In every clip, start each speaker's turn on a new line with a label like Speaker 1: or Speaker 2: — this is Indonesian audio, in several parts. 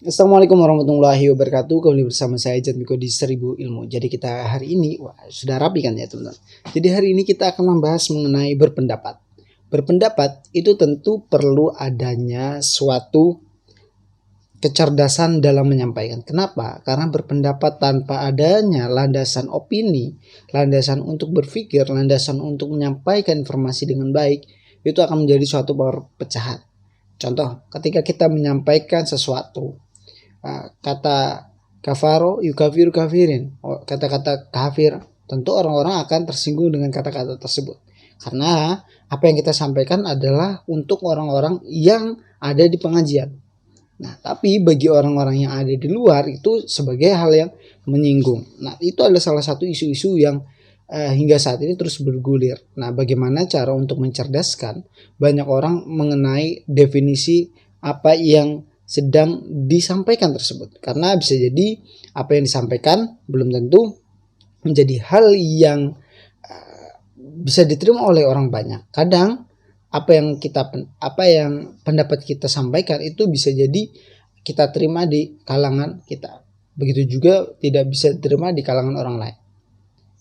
Speaker 1: Assalamualaikum warahmatullahi wabarakatuh. Kembali bersama saya Jatmiko di 1000 Ilmu. Jadi kita hari ini, sudah rapi kan ya teman-teman. Jadi hari ini kita akan membahas mengenai berpendapat. Berpendapat itu tentu perlu adanya suatu kecerdasan dalam menyampaikan. Kenapa? Karena berpendapat tanpa adanya landasan opini, landasan untuk berpikir, landasan untuk menyampaikan informasi dengan baik, itu akan menjadi suatu perpecahan. Contoh, ketika kita menyampaikan sesuatu, kata kafaro yukafiru kafirin, kata-kata kafir, tentu orang-orang akan tersinggung dengan kata-kata tersebut. Karena apa yang kita sampaikan adalah untuk orang-orang yang ada di pengajian. Nah, tapi bagi orang-orang yang ada di luar itu sebagai hal yang menyinggung. Nah, itu adalah salah satu isu-isu yang hingga saat ini terus bergulir. Nah, bagaimana cara untuk mencerdaskan banyak orang mengenai definisi apa yang sedang disampaikan tersebut? Karena bisa jadi apa yang disampaikan belum tentu menjadi hal yang bisa diterima oleh orang banyak. Kadang apa yang pendapat kita sampaikan itu bisa jadi kita terima di kalangan kita. Begitu juga tidak bisa diterima di kalangan orang lain.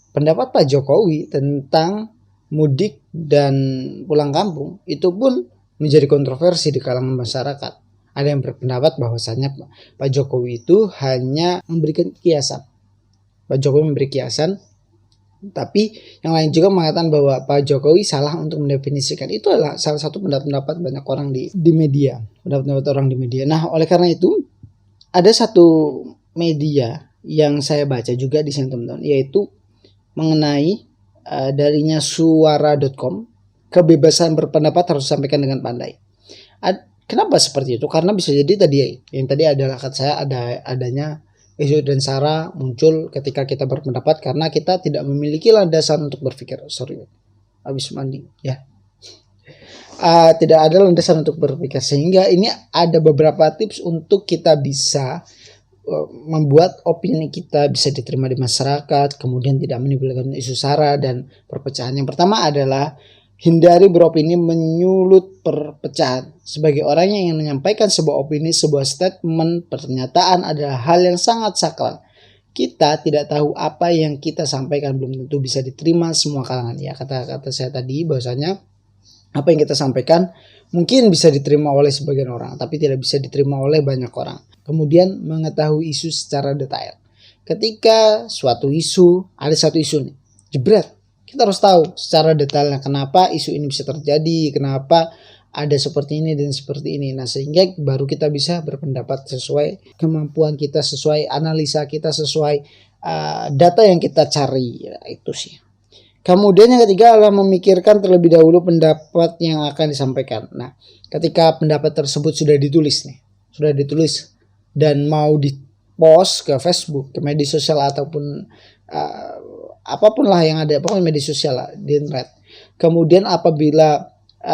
Speaker 1: Pendapat Pak Jokowi tentang mudik dan pulang kampung itu pun menjadi kontroversi di kalangan masyarakat. Ada yang berpendapat bahwasanya Pak Jokowi itu hanya memberikan kiasan. Pak Jokowi memberi kiasan, tapi yang lain juga mengatakan bahwa Pak Jokowi salah untuk mendefinisikan. Itu adalah salah satu pendapat banyak orang di media. Pendapat orang di media. Nah, oleh karena itu ada satu media yang saya baca juga di sini teman-teman, yaitu mengenai darinya suara.com, kebebasan berpendapat harus disampaikan dengan pandai. Kenapa seperti itu? Karena bisa jadi tadi adalah kata saya adanya isu dan sara muncul ketika kita berpendapat karena kita tidak memiliki landasan untuk berpikir. Habis mandi ya. Tidak ada landasan untuk berpikir, sehingga ini ada beberapa tips untuk kita bisa membuat opini kita bisa diterima di masyarakat, kemudian tidak menimbulkan isu sara dan perpecahan. Yang pertama adalah hindari beropini menyulut perpecahan. Sebagai orang yang ingin menyampaikan sebuah opini, sebuah statement, pernyataan adalah hal yang sangat sakral. Kita tidak tahu apa yang kita sampaikan belum tentu bisa diterima semua kalangan. Ya, kata-kata saya tadi bahwasanya apa yang kita sampaikan mungkin bisa diterima oleh sebagian orang, tapi tidak bisa diterima oleh banyak orang. Kemudian mengetahui isu secara detail. Ketika ada satu isu nih, jebret, kita harus tahu secara detailnya kenapa isu ini bisa terjadi, kenapa ada seperti ini dan seperti ini. Nah, sehingga baru kita bisa berpendapat sesuai kemampuan kita, sesuai analisa kita, sesuai data yang kita cari. Ya, itu sih. Kemudian yang ketiga adalah memikirkan terlebih dahulu pendapat yang akan disampaikan. Nah, ketika pendapat tersebut sudah ditulis dan mau di-post ke Facebook, ke media sosial ataupun apapun lah yang ada, pokoknya media sosial lah, di internet. Kemudian apabila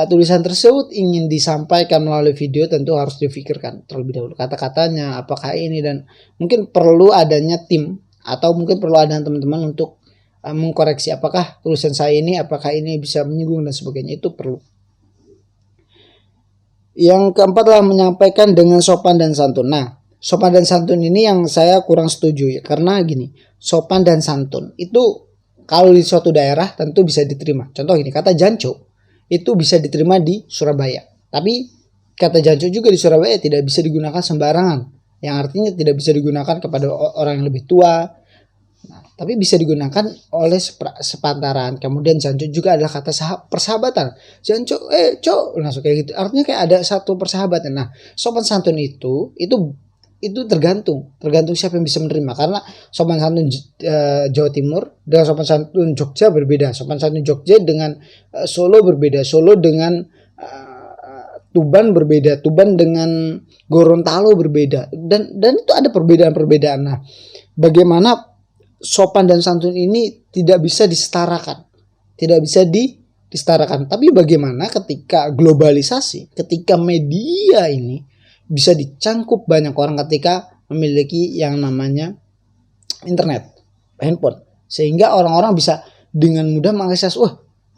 Speaker 1: tulisan tersebut ingin disampaikan melalui video, tentu harus difikirkan terlebih dahulu kata-katanya, apakah ini, dan mungkin perlu adanya tim atau mungkin perlu ada teman-teman untuk mengkoreksi apakah tulisan saya ini, apakah ini bisa menyinggung dan sebagainya. Itu perlu. Yang keempat adalah menyampaikan dengan sopan dan santun. Nah, sopan dan santun ini yang saya kurang setuju ya, karena gini, sopan dan santun itu kalau di suatu daerah tentu bisa diterima. Contoh gini, kata janco itu bisa diterima di Surabaya, tapi kata janco juga di Surabaya tidak bisa digunakan sembarangan, yang artinya tidak bisa digunakan kepada orang yang lebih tua. Nah, tapi bisa digunakan oleh sepantaran. Kemudian janco juga adalah kata persahabatan. Janco, cok, langsung kayak gitu. Artinya kayak ada satu persahabatan. Nah, sopan santun itu tergantung siapa yang bisa menerima. Karena sopan santun Jawa Timur dengan sopan santun Jogja berbeda. Sopan santun Jogja dengan Solo berbeda. Solo dengan Tuban berbeda. Tuban dengan Gorontalo berbeda. Dan itu ada perbedaan-perbedaan. Nah, bagaimana sopan dan santun ini tidak bisa disetarakan. Tapi bagaimana ketika globalisasi, ketika media ini bisa dicangkup banyak orang ketika memiliki yang namanya internet, handphone. Sehingga orang-orang bisa dengan mudah mengakses.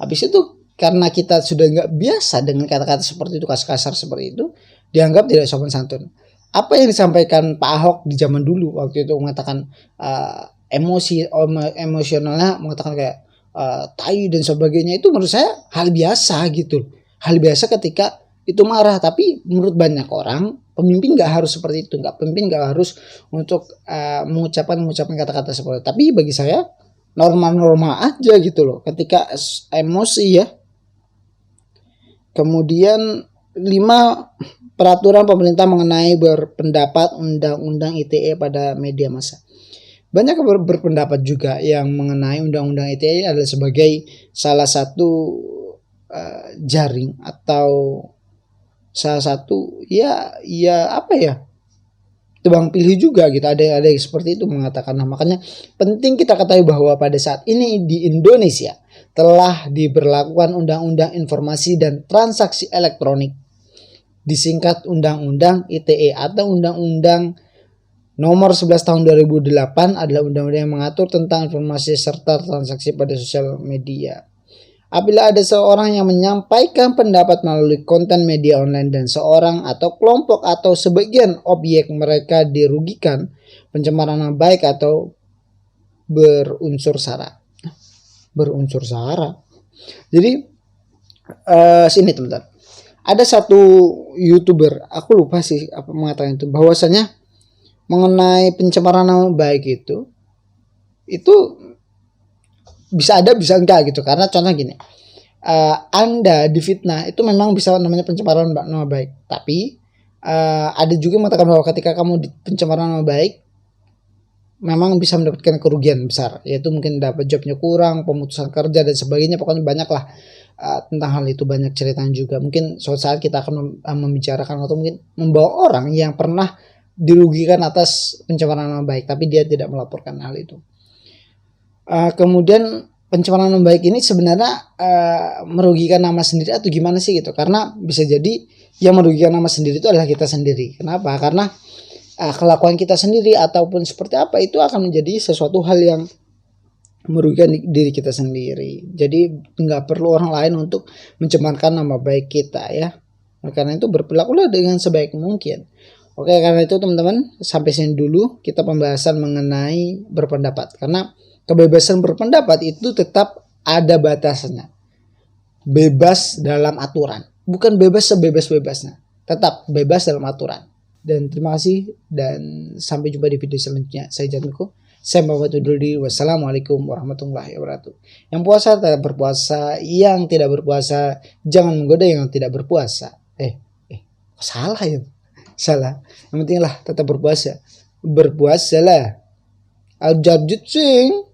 Speaker 1: Habis itu karena kita sudah nggak biasa dengan kata-kata seperti itu, kasar seperti itu, dianggap tidak sopan santun. apa yang disampaikan Pak Ahok di zaman dulu waktu itu mengatakan emosionalnya mengatakan kayak tai dan sebagainya, itu menurut saya hal biasa gitu. Hal biasa ketika itu marah, tapi menurut banyak orang pemimpin nggak harus seperti itu, pemimpin nggak harus untuk mengucapkan kata-kata seperti itu. Tapi bagi saya normal-normal aja gitu loh ketika emosi ya. Kemudian 5, peraturan pemerintah mengenai berpendapat, undang-undang ITE pada media massa. Banyak berpendapat juga yang mengenai undang-undang ITE adalah sebagai salah satu jaring atau salah satu ya apa ya, tebang pilih juga gitu. Ada yang seperti itu mengatakan. Nah, makanya penting kita ketahui bahwa pada saat ini di Indonesia telah diberlakukan Undang-Undang Informasi dan Transaksi Elektronik, disingkat Undang-Undang ITE atau Undang-Undang Nomor 11 Tahun 2008, adalah undang-undang yang mengatur tentang informasi serta transaksi pada sosial media. Apabila ada seorang yang menyampaikan pendapat melalui konten media online dan seorang atau kelompok atau sebagian objek mereka dirugikan, pencemaran nama baik atau berunsur sara. Berunsur sara. Jadi sini teman-teman. Ada satu YouTuber, aku lupa sih apa mengatakan itu, bahwasanya mengenai pencemaran nama baik itu bisa ada bisa enggak gitu. Karena contoh gini, Anda difitnah itu memang bisa namanya pencemaran nama baik, tapi ada juga mengatakan bahwa ketika kamu pencemaran nama baik memang bisa mendapatkan kerugian besar, yaitu mungkin dapat jobnya kurang, pemutusan kerja dan sebagainya. Pokoknya banyak lah tentang hal itu, banyak ceritanya juga. Mungkin suatu saat kita akan membicarakan atau mungkin membawa orang yang pernah dirugikan atas pencemaran nama baik tapi dia tidak melaporkan hal itu. Kemudian pencemaran nama baik ini sebenarnya merugikan nama sendiri atau gimana sih gitu, karena bisa jadi yang merugikan nama sendiri itu adalah kita sendiri. Kenapa? Karena kelakuan kita sendiri ataupun seperti apa itu akan menjadi sesuatu hal yang merugikan diri kita sendiri. Jadi nggak perlu orang lain untuk mencemarkan nama baik kita ya. Karena itu berperilakulah dengan sebaik mungkin. Oke, karena itu teman-teman, sampai sini dulu kita pembahasan mengenai berpendapat. Karena kebebasan berpendapat itu tetap ada batasnya. Bebas dalam aturan, bukan bebas sebebas-bebasnya. Tetap bebas dalam aturan. Dan terima kasih dan sampai jumpa di video selanjutnya. Saya Jatmiko. Saya Muhammad Udrudi. Wassalamualaikum warahmatullahi wabarakatuh. Yang puasa tetap berpuasa, yang tidak berpuasa jangan menggoda yang tidak berpuasa. Salah ya? Salah. Yang penting lah tetap berpuasa. Berpuasalah. Al-Jarjut sing.